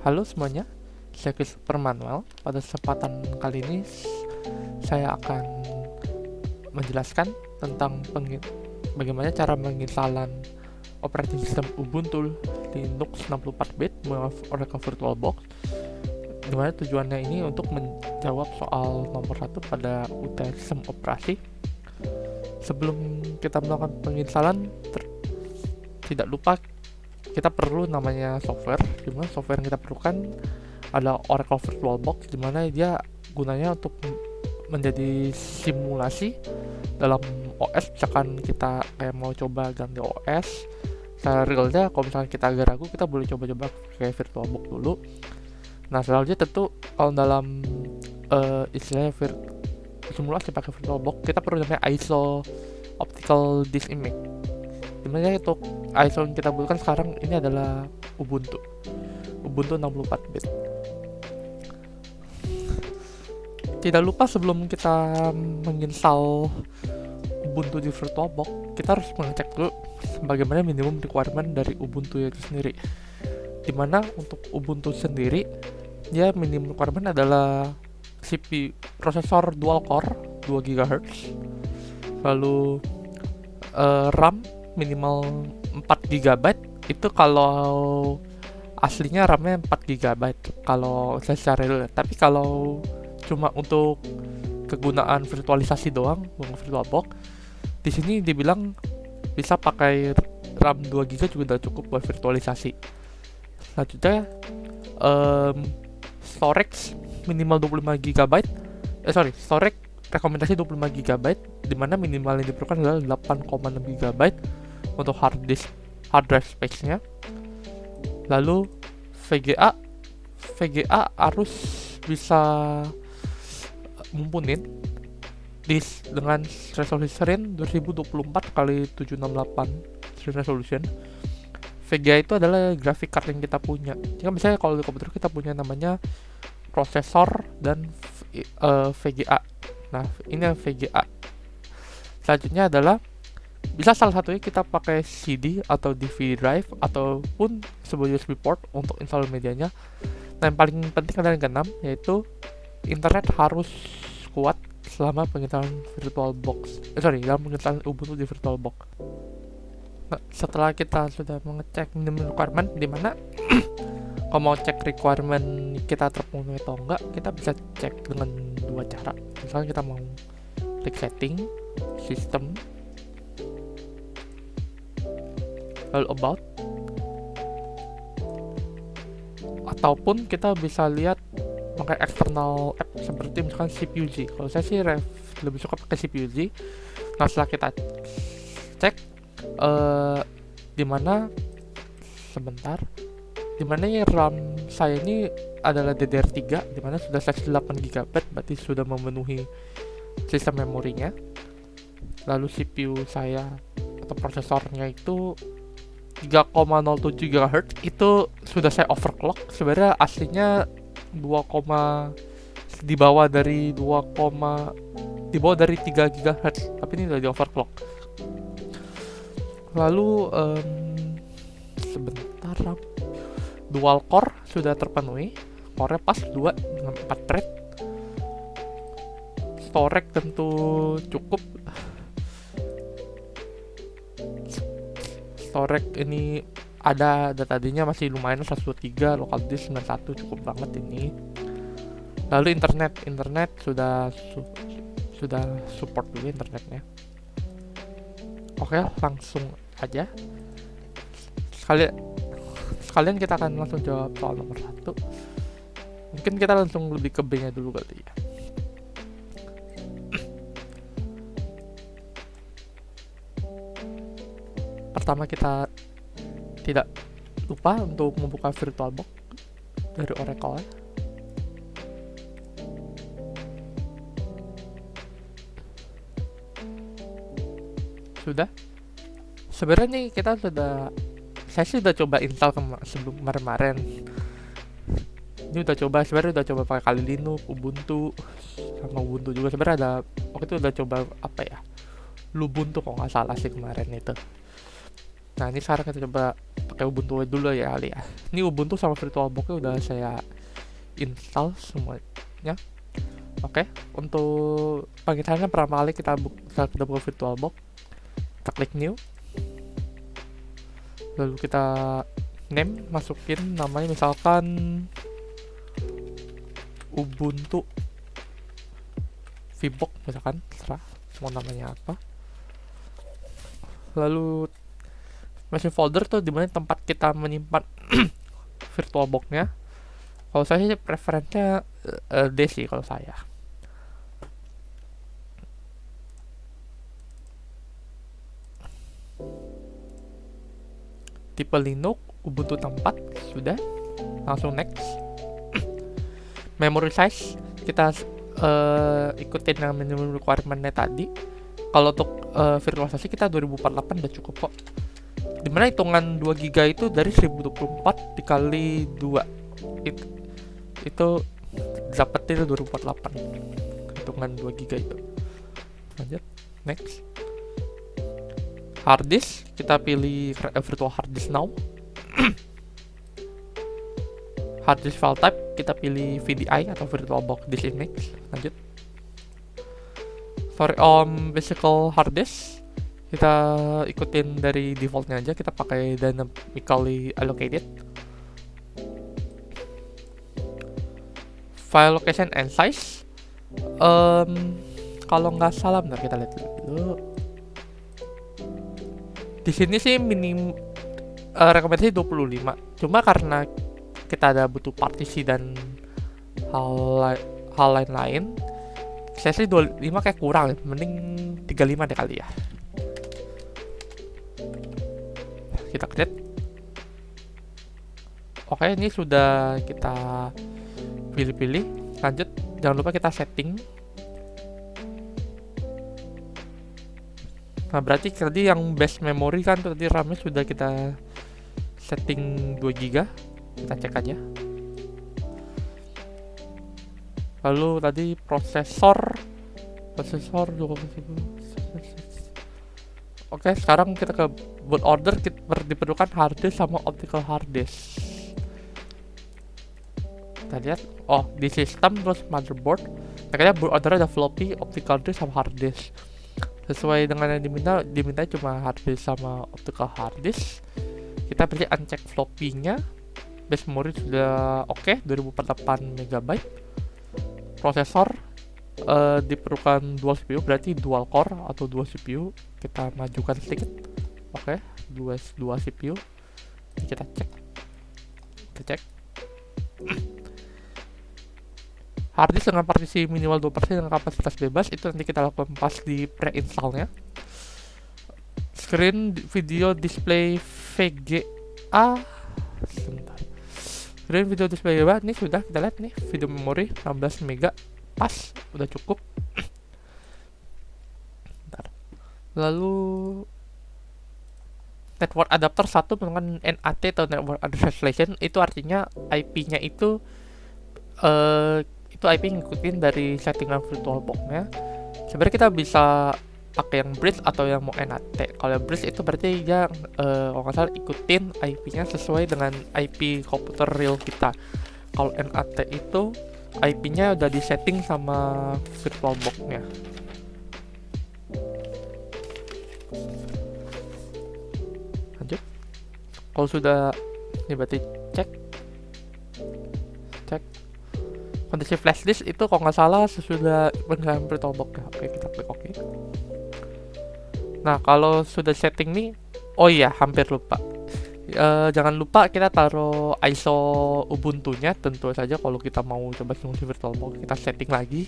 Halo semuanya, saya Christopher Manuel. Pada kesempatan kali ini saya akan menjelaskan tentang bagaimana cara penginstalan operating system Ubuntu Linux 64-bit menggunakan Oracle VirtualBox. Dimana tujuannya ini untuk menjawab soal nomor 1 pada UTS sistem operasi. Sebelum kita melakukan penginstalan, tidak lupa kita perlu namanya software, dimana software yang kita perlukan adalah Oracle VirtualBox, dimana dia gunanya untuk menjadi simulasi dalam OS. Misalkan kita kayak mau coba ganti OS, secara realnya kalau misalnya kita agak ragu, kita boleh coba-coba kayak VirtualBox dulu. Nah selanjutnya tentu kalau dalam istilahnya simulasi pakai VirtualBox, kita perlu namanya ISO Optical Disk Image, dimana untuk ISO yang kita butuhkan sekarang ini adalah Ubuntu 64-bit. Tidak lupa sebelum kita menginstal Ubuntu di VirtualBox, kita harus mengecek dulu bagaimana minimum requirement dari Ubuntu itu sendiri. Dimana untuk Ubuntu sendiri, dia minimum requirement adalah CPU prosesor dual core 2 GHz, lalu RAM minimal 4 GB. Itu kalau aslinya RAM-nya 4 GB kalau saya secara real. Tapi kalau cuma untuk kegunaan virtualisasi doang, VirtualBox, di sini dibilang bisa pakai RAM 2 GB juga udah cukup buat virtualisasi. Selanjutnya storage minimal 25 GB. Storage rekomendasi 25 GB, dimana minimal yang diperlukan adalah 8,6 GB untuk hard drive space-nya. Lalu VGA harus bisa mumpunin disk dengan resolusi screen 2024 x 768 screen resolution. VGA itu adalah graphic card yang kita punya. Jika misalnya kalau di komputer kita punya namanya prosesor dan VGA. Nah, ini yang VGA. Selanjutnya adalah bisa salah satunya kita pakai CD atau DVD drive ataupun sebuah USB port untuk install medianya. Nah, yang paling penting adalah yang keenam, yaitu internet harus kuat selama penginstalan dalam penginstalan Ubuntu di VirtualBox. Nah, setelah kita sudah mengecek minimum requirement, di mana kalau mau cek requirement kita terpenuhi atau enggak, kita bisa cek dengan dua cara. Misalnya kita mau klik setting, sistem, lalu about, ataupun kita bisa lihat pakai external app seperti misalkan CPUG. Kalau saya sih lebih suka pakai CPUG. Nah setelah kita cek dimana ya RAM saya ini adalah DDR3, dimana sudah size 8 GB, berarti sudah memenuhi sistem memorinya. Lalu CPU saya atau prosesornya itu 3,07 GHz, itu sudah saya overclock. Sebenarnya aslinya di bawah dari 3 GHz, tapi ini udah di overclock. Lalu dual core sudah terpenuhi, core-nya pas 2 dengan 4 thread. Storage tentu cukup. Storage ini ada tadinya masih lumayan 123, local disk 91, cukup banget ini. Lalu internet sudah support dulu internetnya. Oke, langsung aja. Sekalian kita akan langsung jawab soal nomor 1. Mungkin kita langsung lebih ke B-nya dulu kali ya. Pertama, kita tidak lupa untuk membuka VirtualBox dari Oracle. Sudah. Sebenarnya nih saya sih udah coba install sebelum kemarin. Ini sebenarnya udah coba pakai Kali Linux, Ubuntu, sama Ubuntu juga. Sebenarnya waktu itu udah coba Lubuntu kalau nggak salah sih kemarin itu. Nah ini sekarang kita coba pakai Ubuntu dulu ya kali ya. Ini Ubuntu sama VirtualBox-nya udah saya install semuanya. Oke, untuk panggilannya pertama kali kita buka VirtualBox, kita klik new, lalu kita name, masukin namanya misalkan Ubuntu VBox misalkan, terserah mau namanya apa. Lalu masuk folder tuh dimana tempat kita menyimpan VirtualBox-nya. Kalau saya sih preferensinya D sih kalau saya. Tipe Linux, Ubuntu 64, sudah. Langsung next. Memory size, kita ikutin yang minimum requirement-nya tadi. Kalau untuk virtualisasi kita 2048 udah cukup kok. Dimana hitungan 2 GB itu dari 1024 dikali 2 itu dapetin 2048 hitungan 2 GB itu. Lanjut next. Hard disk kita pilih virtual hard disk now. Hard disk file type kita pilih VDI atau VirtualBox disk image. Lanjut. For physical hard disk kita ikutin dari defaultnya aja, kita pakai dynamically allocated. File location and size, kalau nggak salah, bentar kita lihat dulu. Di sini sih rekomendasi 25. Cuma karena kita ada butuh partisi dan hal lain-lain, saya sih 25 kayak kurang, mending 35 deh kali ya. Kita create. Oke, ini sudah kita pilih-pilih. Lanjut, jangan lupa kita setting. Nah, berarti tadi yang base memory kan tadi RAM-nya sudah kita setting 2 GB. Kita cek aja. Lalu tadi prosesor Oke, sekarang kita ke boot order. Kita diperlukan hard disk sama optical hard disk. Kita lihat, oh di sistem terus motherboard. Makanya boot order ada floppy, optical disk sama hard disk. Sesuai dengan yang diminta cuma hard disk sama optical hard disk. Kita pilih uncheck floppy-nya. Base memory sudah oke, 2048 MB. Prosesor diperlukan dual CPU, berarti dual core atau dual CPU. Kita majukan sedikit. Oke, dua CPU. Kita cek. Hard disk dengan partisi minimal 2% dengan kapasitas bebas, itu nanti kita lakukan pas di pre-installnya. Screen video display VGA. Sebentar. Screen video display VGA ini sudah kita lihat nih, video memori 16 MB pas, udah cukup. Bentar. Lalu network adapter 1 menggunakan NAT atau network address translation, itu artinya IP-nya itu IP ngikutin dari settingan VirtualBox-nya. Sebenarnya kita bisa pakai yang bridge atau yang mau NAT. Kalau yang bridge itu berarti dia kalau nggak salah ikutin IP-nya sesuai dengan IP komputer real kita. Kalau NAT itu IP-nya udah disetting sama VirtualBox-nya. Lanjut. Kalau sudah, ini berarti cek kondisi flash disk itu kalau nggak salah sesudah penggunaan VirtualBox ya. Oke, kita klik OK. Nah, kalau sudah setting nih, oh iya, hampir lupa. Jangan lupa kita taruh ISO Ubuntu-nya, tentu saja kalau kita mau coba fungsi VirtualBox. Kita setting lagi.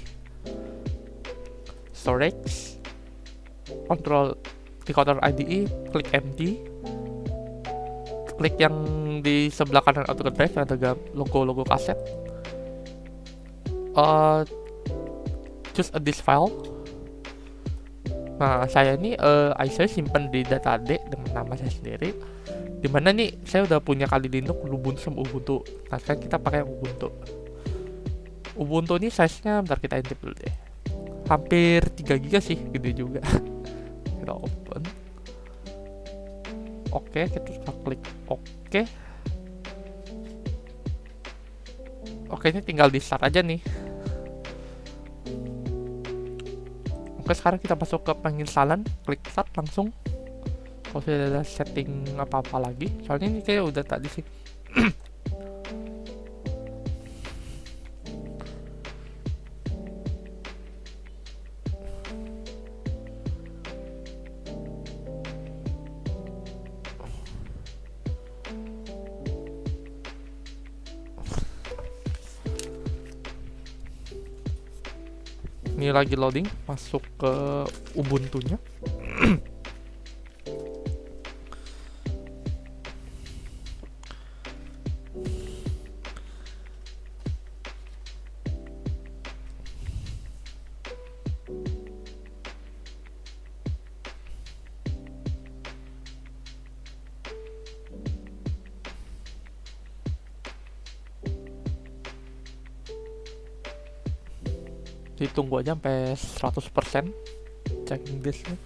Storage. Di control IDE, klik empty. Klik yang di sebelah kanan auto drive yang ada logo kaset. Choose a disk file. Nah, saya ini ISO simpan di data D dengan nama saya sendiri. Dimana nih saya udah punya kali Linux, Ubuntu sama Ubuntu. Nah, kan kita pakai Ubuntu. Ubuntu ini size-nya bentar kita intip dulu deh. Hampir 3 GB sih, gede juga. Kita open. oke, kita klik oke. Oke, ini tinggal di start aja nih. Oke, sekarang kita masuk ke penginstalan, klik start langsung. Kalau sudah ada setting apa-apa lagi, soalnya ini kayak udah tadi sih. Ini lagi loading, masuk ke Ubuntu-nya. Ditunggu aja sampai 100% checking disknya.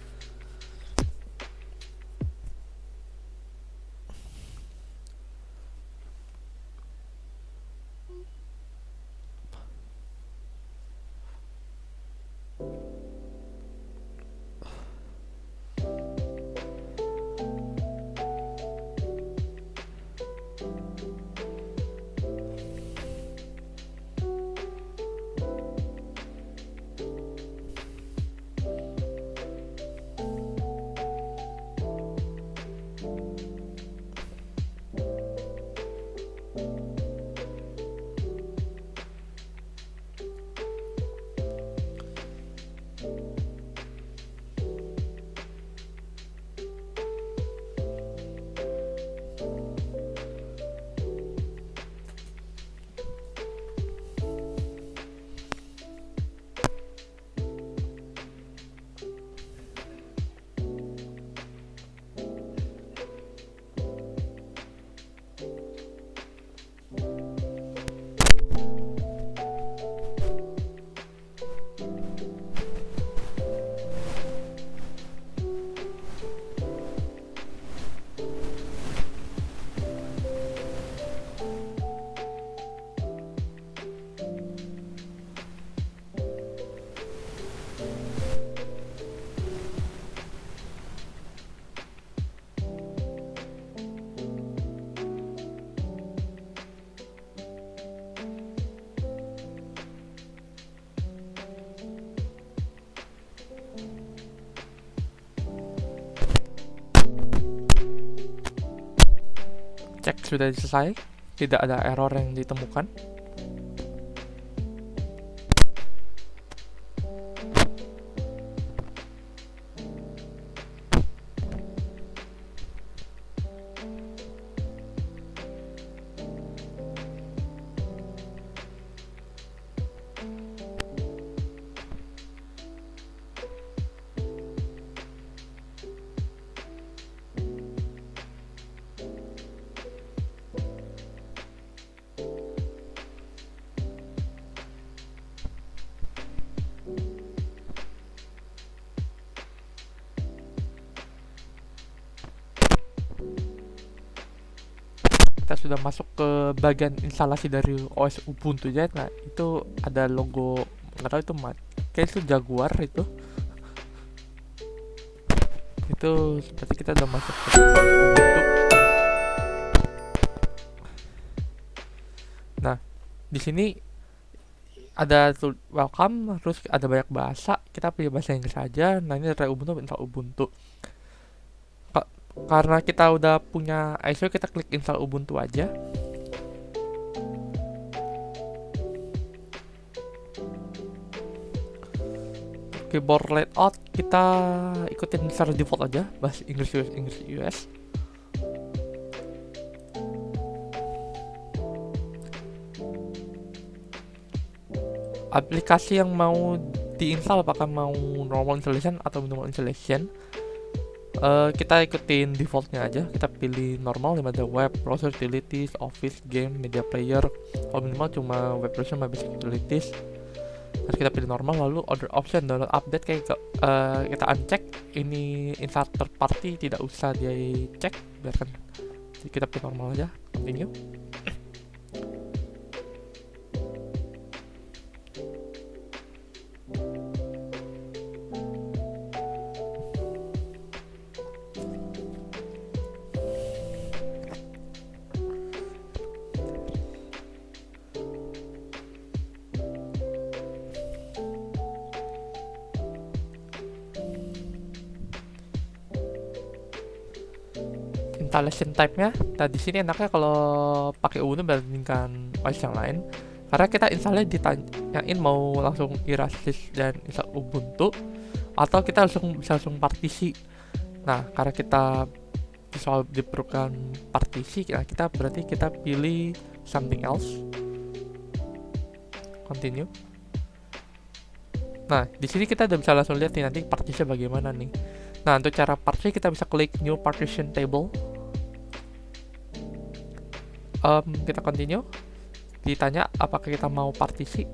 Cek sudah selesai, tidak ada error yang ditemukan. Kita sudah masuk ke bagian instalasi dari OS Ubuntu ya. Nah, itu ada logo, nggak tahu itu kayak itu Jaguar itu. Itu berarti kita udah masuk ke Ubuntu. Nah, di sini ada welcome, terus ada banyak bahasa. Kita pilih bahasa Inggris saja. Nah, ini dari Ubuntu, install Ubuntu. Karena kita udah punya ISO, kita klik install Ubuntu aja. Keyboard layout kita ikutin secara default aja, bahasa Inggris US. Aplikasi yang mau diinstal, apakah mau normal installation atau minimal installation, kita ikutin defaultnya aja. Kita pilih normal, ada web, browser, utilities, office, game, media player. Kalau minimal cuma web browser sama basic utilities. Terus kita pilih normal, lalu other option, download update, kayak kita uncheck. Ini install third party tidak usah dicek. biarkan kita pilih normal aja, continue. Installation type-nya, nah di sini enaknya kalau pakai Ubuntu dibandingkan OS yang lain, karena kita installnya ditanyain mau langsung Irasys dan install Ubuntu atau kita bisa langsung partisi. Nah, karena kita bisa diperlukan partisi, nah berarti kita pilih something else, continue. Nah, di sini kita udah bisa langsung lihat nih nanti partisinya bagaimana nih. Nah, untuk cara partisi kita bisa klik new partition table. Kita continue. Ditanya apakah kita mau partisi.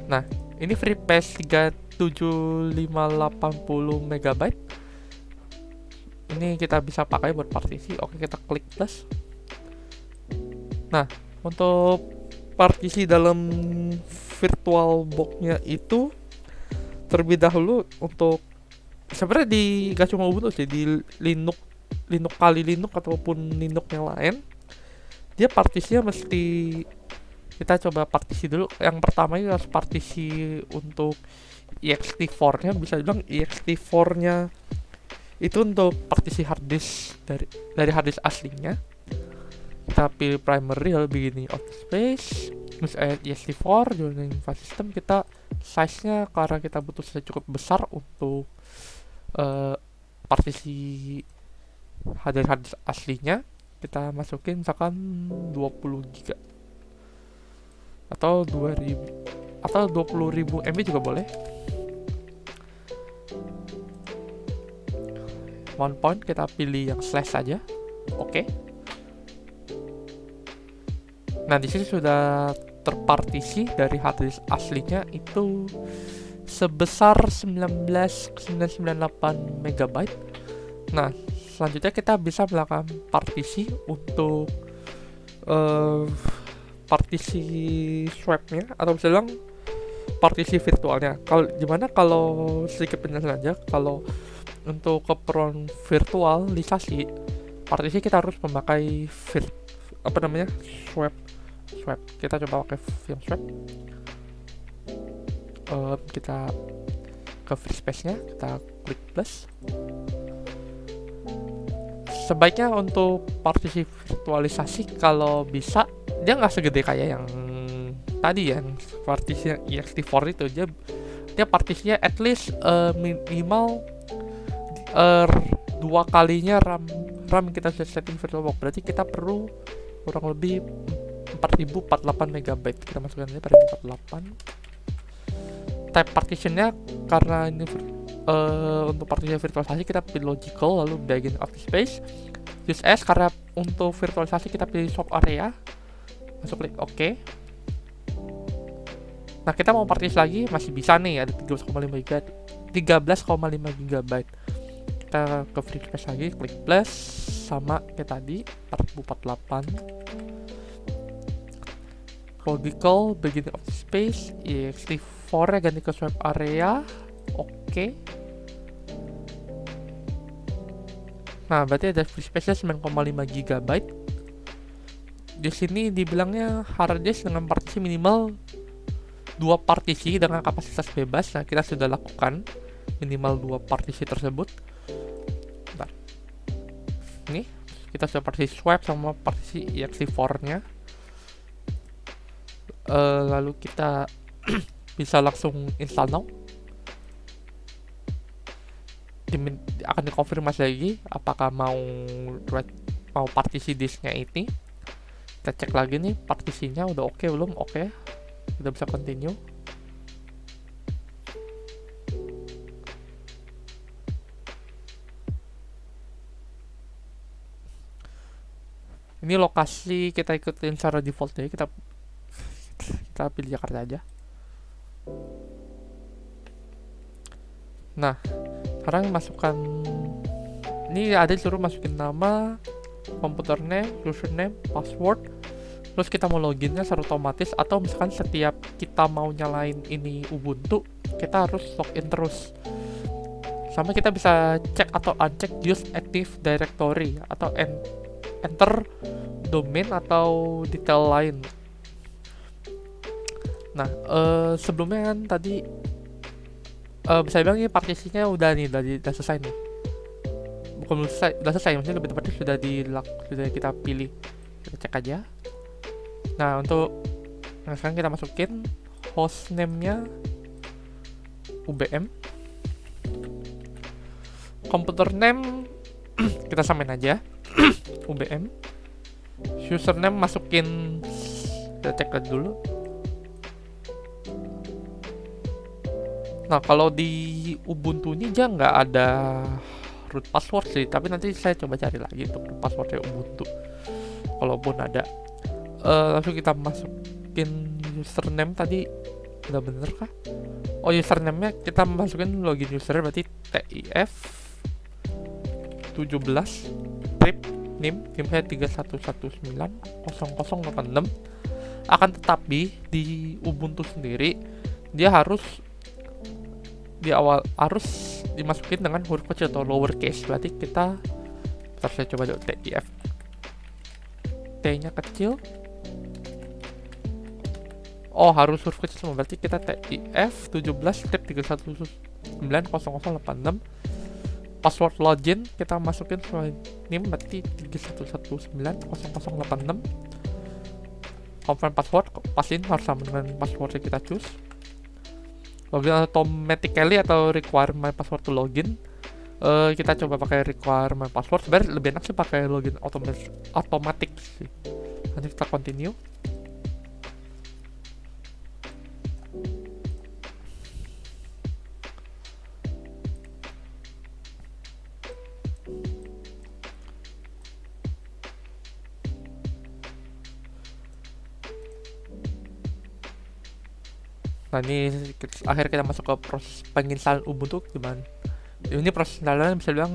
Nah, ini FreeBSD 37580 MB. Ini kita bisa pakai buat partisi. Oke, kita klik plus. Nah, untuk partisi dalam VirtualBox-nya itu terlebih dahulu untuk sebenarnya gak cuma Ubuntu sih, di Linux kali Linux ataupun Linux yang lain, dia partisinya mesti kita coba partisi dulu. Yang pertama itu harus partisi untuk ext4-nya, bisa bilang ext4-nya itu untuk partisi hard disk dari hard disk aslinya. Kita pilih primary lalu begini office space, terus add ext4 joining file system. Kita size-nya karena kita butuh cukup besar untuk partisi dari hard disk aslinya, kita masukin misalkan 20 GB atau 2000 atau 20.000 MB juga boleh. One point kita pilih yang slash saja. Oke. Nah, di sini sudah terpartisi dari hard disk aslinya itu sebesar 19,998 MB. Nah, selanjutnya kita bisa melakukan partisi untuk partisi swap-nya atau bisa bilang partisi virtualnya. Kalau sedikit penjelasan aja, kalau untuk keperluan virtualisasi partisi kita harus memakai swap. Kita coba pakai film swap. Kita ke free space-nya, kita klik plus. Sebaiknya untuk partisi virtualisasi kalau bisa dia nggak segede kayak yang tadi yang partisi ext4 itu, dia partisinya at least minimal 2 kalinya RAM kita sudah setting VirtualBox. Berarti kita perlu kurang lebih 4048 MB. Kita masukkan aja 4048. Type partitionnya karena ini untuk partisi virtualisasi kita pilih logical lalu begin office space. Use as karena untuk virtualisasi kita pilih swap area. Masuk klik OK. Nah, kita mau partisi lagi masih bisa nih, ada 13,5 GB. Kita ke free space lagi, klik plus sama kayak tadi 4048. Logical begin office space, ext4 nya ganti ke swap area. Oke. Nah, berarti ada free space-nya 9,5 GB. Di sini dibilangnya hard disk dengan partisi minimal 2 partisi dengan kapasitas bebas. Nah, kita sudah lakukan minimal 2 partisi tersebut. Bentar. Ini kita sudah partisi swap sama partisi ext4-nya. Lalu kita bisa langsung install now. Akan dikonfirmasi lagi apakah mau partisi disknya ini. Kita cek lagi nih partisinya udah oke belum. Oke, kita bisa continue. Ini lokasi kita ikutin secara default ya, kita pilih Jakarta aja. Nah, sekarang masukkan ini ada disuruh masukin nama, computer name, username, password. Terus kita mau loginnya secara otomatis, atau misalkan setiap kita mau nyalain ini Ubuntu, kita harus login terus. Sama kita bisa cek atau uncheck use active directory, atau enter domain atau detail lain. Nah, sebelumnya kan tadi bisa bilang ini partisinya udah selesai nih. Bukan udah selesai, maksudnya lebih tepatnya sudah kita pilih. Kita cek aja. Nah, sekarang kita masukin hostname-nya UBM, computer name kita samain aja UBM, username masukin, kita cek dulu. Nah, kalau di Ubuntu ini dia nggak ada root password sih, tapi nanti saya coba cari lagi untuk root passwordnya Ubuntu kalaupun ada. Langsung kita masukin username tadi, udah bener kah? Oh, username-nya kita masukin login user, berarti TIF 17 trip name saya 31190086. Akan tetapi di Ubuntu sendiri dia harus di awal harus dimasukin dengan huruf kecil atau lowercase. Berarti kita saya coba dulu, TIF T-nya kecil. Oh, harus huruf kecil semua. Berarti kita TIF 17 strip 31190086. Password login kita masukin sesuai name, berarti 31190086. Confirm password, pastiin harus sama dengan password yang kita choose. Login automatically atau require my password to login. Kita coba pakai require my password. Sebenarnya lebih enak sih pakai login otomatis sih. Nanti kita continue. Nah, ini akhirnya kita masuk ke proses penginstalan Ubuntu. Gimana? Ini proses penginstalan bisa bilang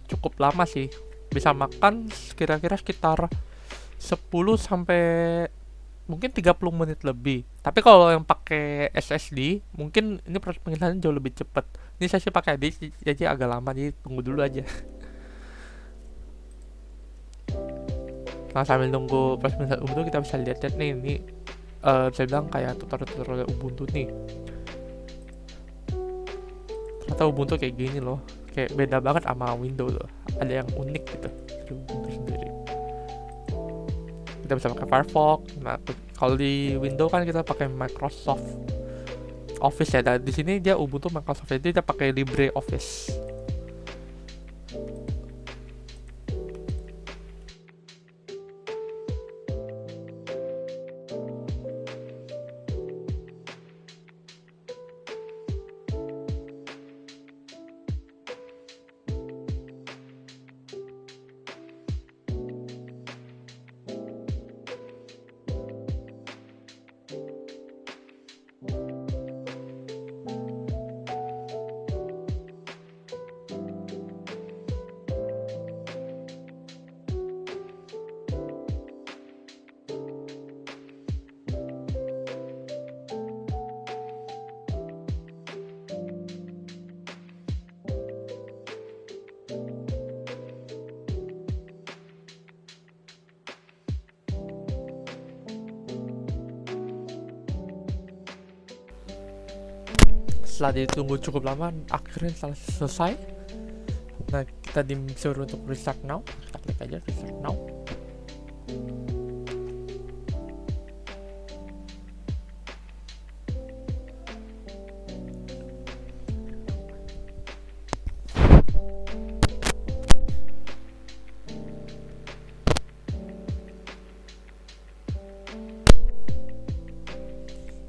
cukup lama sih. Bisa makan kira-kira sekitar 10 sampai mungkin 30 menit lebih. Tapi kalau yang pakai SSD, mungkin ini proses penginstalan jauh lebih cepat. Ini saya sih pakai SSD, jadi agak lama, jadi tunggu dulu aja. Nah, sambil nunggu proses penginstalan Ubuntu, kita bisa lihat nih, ini bisa bilang kayak tutorial Ubuntu nih. Ternyata Ubuntu kayak gini loh, kayak beda banget sama Windows loh. Ada yang unik gitu di Ubuntu sendiri. Kita bisa pakai Firefox. Nah, kalau di Windows kan kita pakai Microsoft Office ya. Dan di sini dia Ubuntu Microsoft, jadi dia pakai LibreOffice. Setelah ditunggu cukup lama, akhirnya selesai. Nah, kita disuruh untuk restart now. Kita klik aja restart now.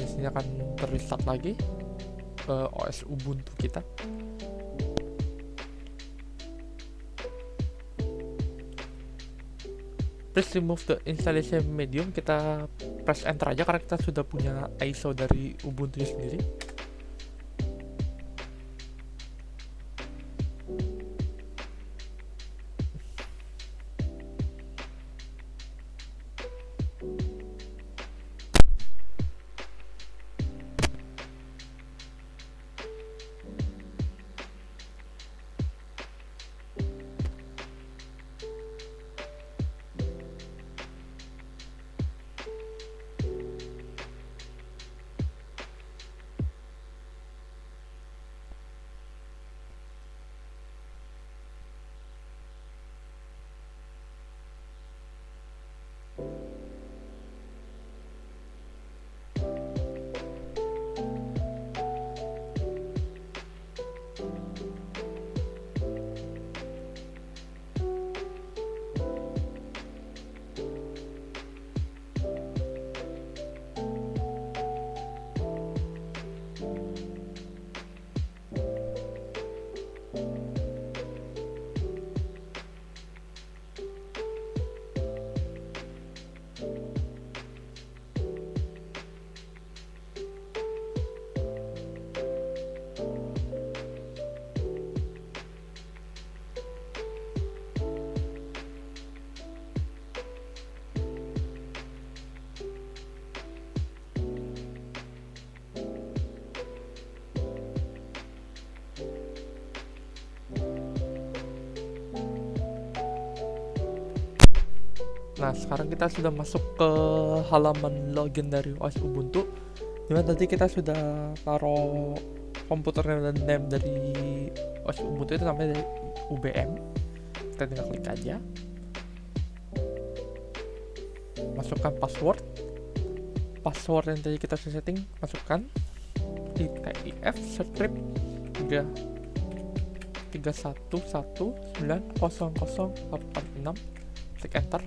Di sini akan terrestart lagi OS Ubuntu kita. Please remove the installation medium. Kita press enter aja karena kita sudah punya ISO dari Ubuntu sendiri. Nah, sekarang kita sudah masuk ke halaman login dari OS Ubuntu. Dimana tadi kita sudah taruh komputer dan name dari OS Ubuntu itu namanya dari UBM. Kita tinggal klik aja. Masukkan password. Password yang tadi kita sudah setting, masukkan. TIF script 311900086. Klik enter.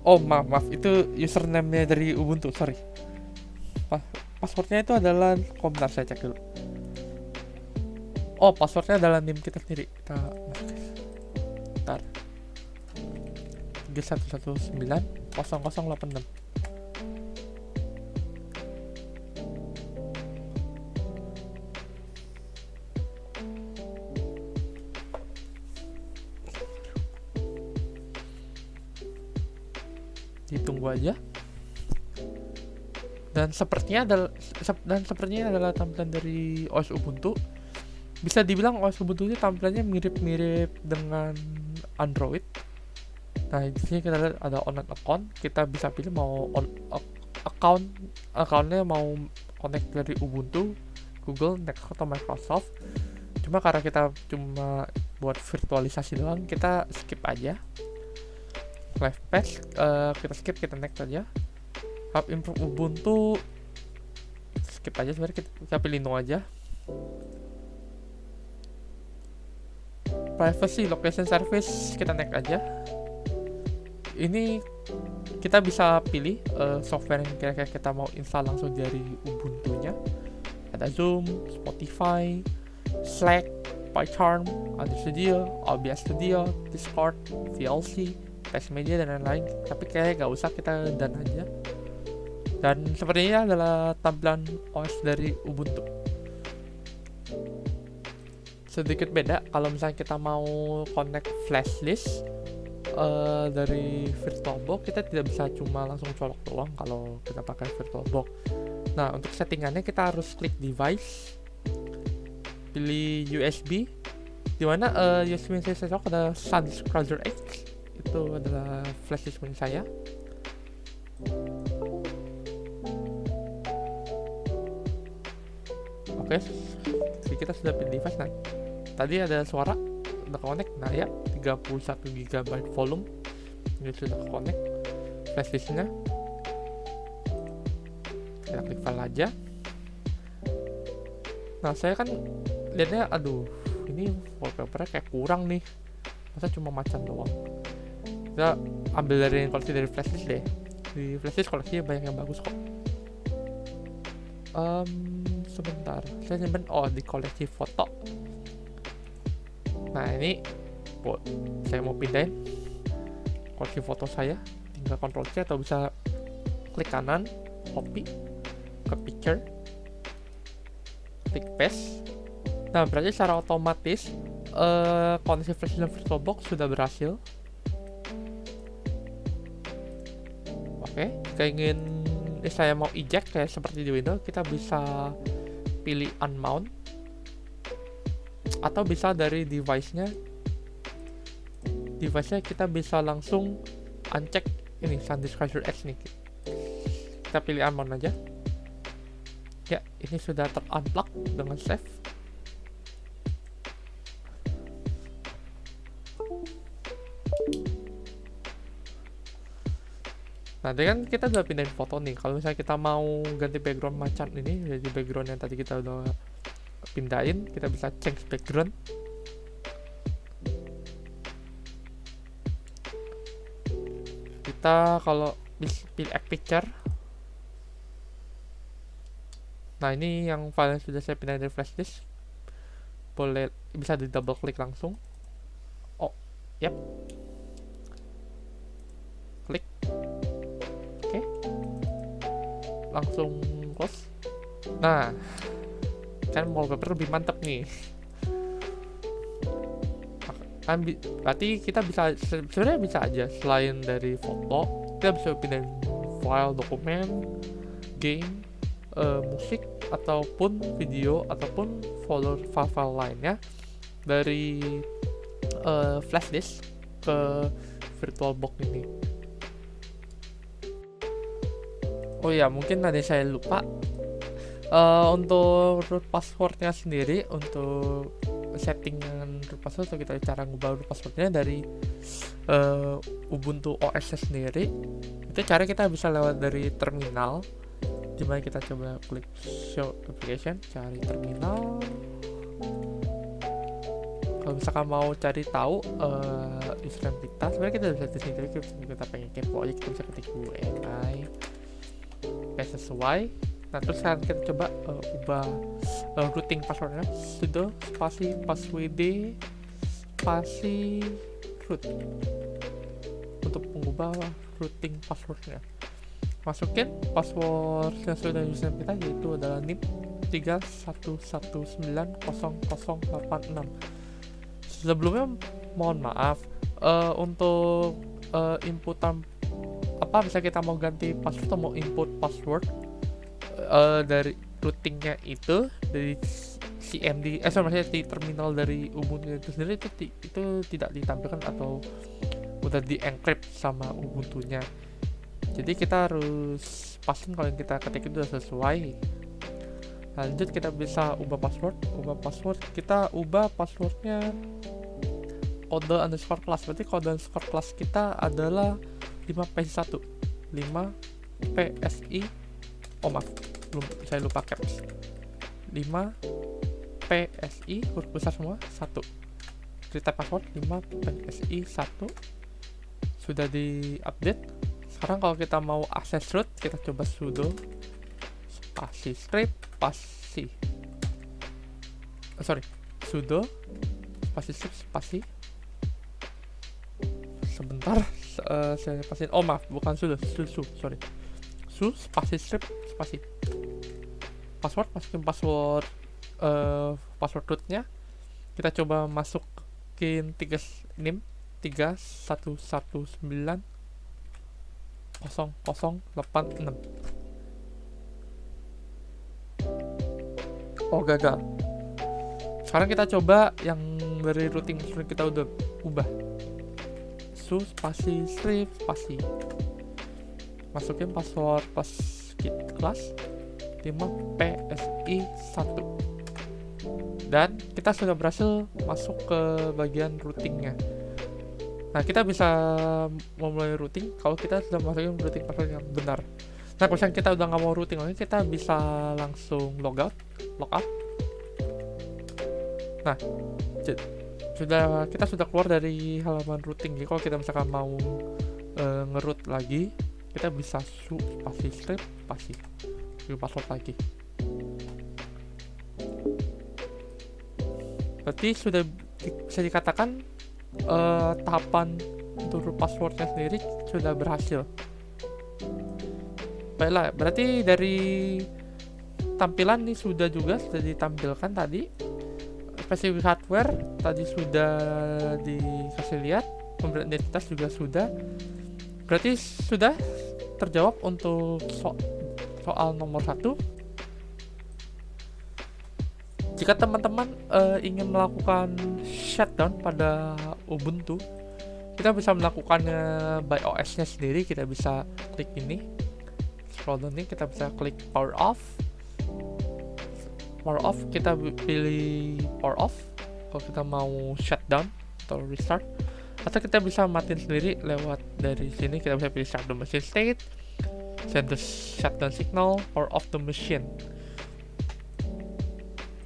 Oh maaf, itu username-nya dari Ubuntu, sorry. Passwordnya itu adalah, bentar saya cek dulu. Oh, passwordnya adalah name kita sendiri. Kita bentar. 311900086. Ditunggu aja. Dan sepertinya adalah tampilan dari OS Ubuntu. Bisa dibilang OS Ubuntu ini tampilannya mirip-mirip dengan Android. Nah, di sini kita lihat ada online account. Kita bisa pilih mau accountnya mau connect dari Ubuntu, Google, Nextcloud atau Microsoft. Cuma karena kita cuma buat virtualisasi doang, kita skip aja. Live patch, kita skip, kita next aja. Hub improve Ubuntu, skip aja sebenarnya, kita pilih no aja. Privacy location service, kita next aja. Ini kita bisa pilih software yang kira-kira kita mau install langsung dari Ubuntu-nya. Ada Zoom, Spotify, Slack, PyCharm, Android Studio, OBS Studio, Discord, VLC, Test Media, dan lain-lain. Tapi kayaknya nggak usah, kita done aja. Dan sepertinya adalah tampilan OS dari Ubuntu. Sedikit beda kalau misalnya kita mau connect flash disk dari VirtualBox, kita tidak bisa cuma langsung colok doang kalau kita pakai VirtualBox. Nah, untuk settingannya kita harus klik device, pilih USB, dimana USB yang saya cocok ada SanDisk Cruiser X, itu adalah flash disk punya saya. Oke, jadi kita sudah pilih device. Nah, tadi ada suara udah connect. Nah ya, 31 GB volume ini sudah connect flash disknya. Kita klik file aja. Nah, saya kan lihatnya, aduh, ini wallpapernya kayak kurang nih, masa cuma macan doang. Kita ambil dari koleksi dari flash disk deh. Di flash disk koleksinya banyak yang bagus kok. Sebentar, saya simpen di koleksi foto. Nah, ini saya mau pindahin koleksi foto saya, tinggal Ctrl C atau bisa klik kanan, copy ke picture, klik paste. Nah, berarti secara otomatis koneksi flash dan VirtualBox sudah berhasil. Oke, jika saya mau eject kayak seperti di Windows, kita bisa pilih unmount atau bisa dari device-nya kita bisa langsung uncheck ini SanDisk Cruiser X nih. Kita pilih unmount aja. Ya, ini sudah ter-unplug dengan save. Nah, kan kita udah pindahin foto nih. Kalau misalnya kita mau ganti background macan ini, jadi background yang tadi kita udah pindahin, kita bisa change background. Kita kalau pilih add picture. Nah, ini yang file yang sudah saya pindahin dari flash disk. Boleh, bisa di double klik langsung. Oh, yap. Klik. Oke. Langsung close. Nah, kan wallpaper lebih mantap nih. Kan berarti kita bisa, sebenarnya bisa aja selain dari foto, kita bisa pindahin file dokumen, game, musik, ataupun video, ataupun folder file-file lainnya dari flash disk ke VirtualBox ini. Oh ya, mungkin ada saya lupa. Untuk root passwordnya sendiri, untuk settingan root password, atau kita cara ngubah root passwordnya dari Ubuntu OS sendiri, itu cara kita bisa lewat dari terminal. Dimana kita coba klik show application, cari terminal. Kalau misalkan mau cari tahu username kita, sebenarnya kita bisa di sini, tapi kita pengen kepo aja, kita bisa ketik UNI sesuai. Nah, terus sekarang kita coba ubah routing passwordnya, sudo spasi passwd spasi root untuk mengubah routing passwordnya. Masukin password yang sudah username kita, yaitu adalah nim 31190086. Sebelumnya mohon maaf untuk inputan apa, bisa kita mau ganti password atau mau input password dari routingnya itu dari CMD, maksudnya di terminal dari Ubuntu itu sendiri, itu tidak ditampilkan atau udah di encrypt sama Ubuntunya. Jadi kita harus pastiin kalau yang kita ketik itu sudah sesuai. Lanjut, kita bisa ubah password. Kita ubah passwordnya kode underscore class. Berarti kode underscore class kita adalah 5PSI1 5PSI, oh maaf, saya lupa caps, 5PSI huruf besar semua 1. Retype password 5PSI1 sudah di update. Sekarang kalau kita mau akses root, kita coba sudo spasi script spasi sudo spasi script spasi, sebentar, saya pasin, oh maaf, bukan sudo, su spasi script spasi password, masukin password rootnya. Kita coba masukin 31190086. Oh, gagal. Sekarang kita coba yang dari routing kita udah ubah, su spasi script spasi, masukin password pas kelas 5PSI1, dan kita sudah berhasil masuk ke bagian routingnya. Nah, kita bisa memulai routing kalau kita sudah masukin routing password yang benar. Nah, kalau kita udah nggak mau routing lagi, kita bisa langsung logout. Nah, kita sudah keluar dari halaman routing. Jadi kalau kita misalkan mau ngeroot lagi, kita bisa su spasi script spasi password lagi. Berarti sudah bisa dikatakan tahapan untuk root passwordnya sendiri sudah berhasil. Baiklah, berarti dari tampilan ini sudah ditampilkan tadi. Spesifik hardware tadi sudah dikasih lihat, pemberian identitas juga sudah. Berarti sudah terjawab untuk soal nomor 1. Jika teman-teman ingin melakukan shutdown pada Ubuntu, kita bisa melakukannya by OS-nya sendiri. Kita bisa klik ini, scroll down ini, kita bisa klik power off, kita pilih power off kalau kita mau shutdown atau restart, atau kita bisa matiin sendiri lewat dari sini. Kita bisa pilih start the machine state, send the shutdown signal, power off the machine.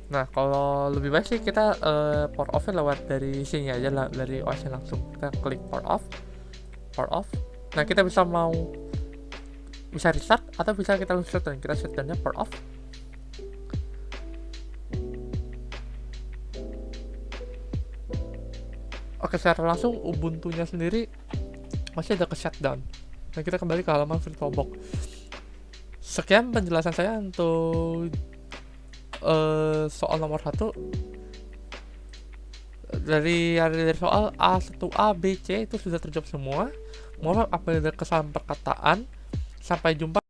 Nah, kalau lebih baik sih kita power off-nya lewat dari sini aja lah, dari OS langsung. Kita klik power off. Nah, kita bisa restart atau bisa kita shutdown. Kita shutdownnya power off. Oke, secara langsung Ubuntu-nya sendiri masih ada ke shutdown. Nah, kita kembali ke halaman VirtualBox. Sekian penjelasan saya untuk soal nomor 1. Dari soal A1A, B, C itu sudah terjawab semua. Mohon maaf apabila ada kesalahan perkataan. Sampai jumpa